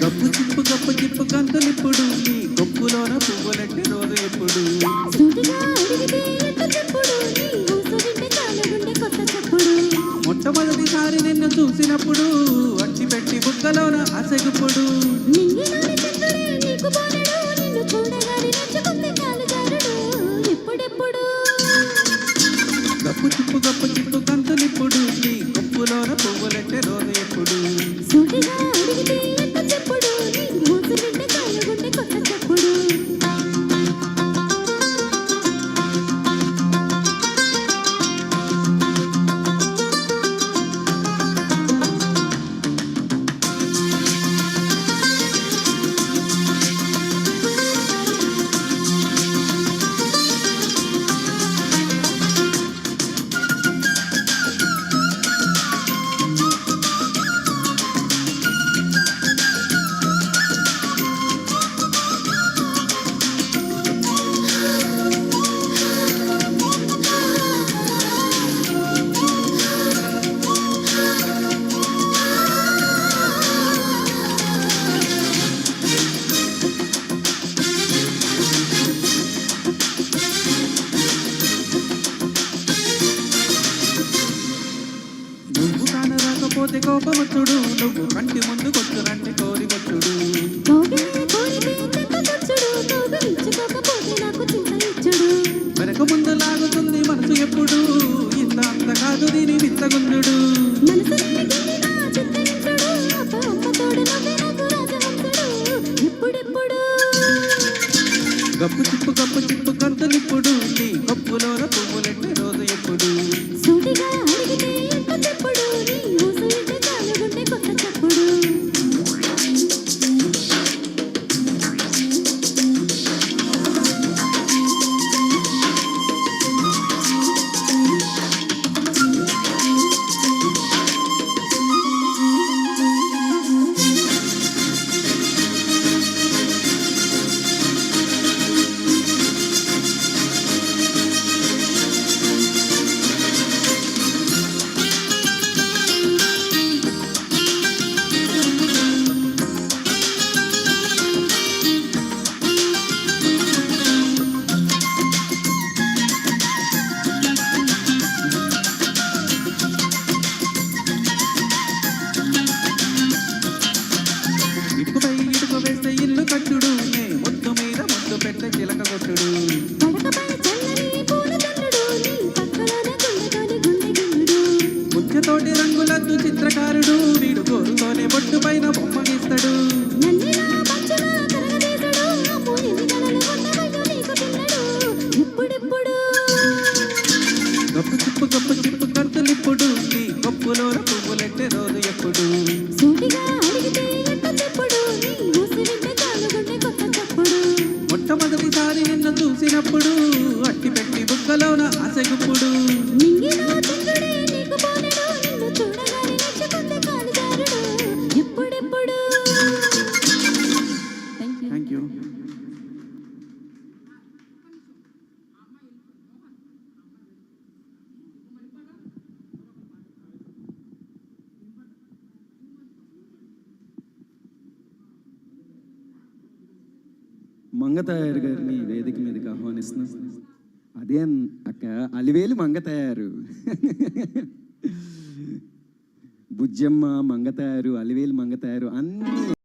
గప్పు chip కంతులిప్పుడు నీ గొప్పులోన పువ్వులెట్టి రోజు ఎప్పుడు మొట్టమొదటిసారి నిన్ను చూసినప్పుడు అట్టి పెట్టి బుక్కలోన అసగుప్పుడు గప్పు చిప్పు కంతులిప్పుడు నీ గొప్పులోన పువ్వులెట్టి రోజు ఎప్పుడు పోతే కోపమొచ్చుడు నువ్వు కంటి ముందు కొట్టురంటే కోరికొచ్చుడు వెనక ముందు లాగుతుంది మనసు ఎప్పుడు ఇంత అంత కాదు దీని విత్తగుండు గప్పు చిప్పు కంతులిప్పుడు నీ గప్పులోన పువ్వులెట్టి రోజు ఎప్పుడు ఇటుక వేస్తే ఇల్లు కట్టుడు నే ముద్దు మీద ముద్దు పెట్టే చిలక కొట్టుడు ముచ్చతోటి రంగులద్దు చిత్రకారుడు వీడు గోరుతోనే బొట్టు పైన బొమ్మ గీస్తాడు గప్పు చిప్పు కంతులిప్పుడు నీ గొప్పులోన పువ్వులెట్టే రోజు ఎప్పుడు మొట్టమొదటిసారి నిన్ను చూసినప్పుడు అట్టి పెట్టి బుక్కలోన అసగుప్పుడు థ్యాంక్ యూ. మంగతయారు గారిని వేదిక మీదకి ఆహ్వానిస్తున్నాం. అదే అక్క అలివేలు మంగతయారు, బుజ్జమ్మ మంగతయారు, అలివేలు మంగతయారు అన్ని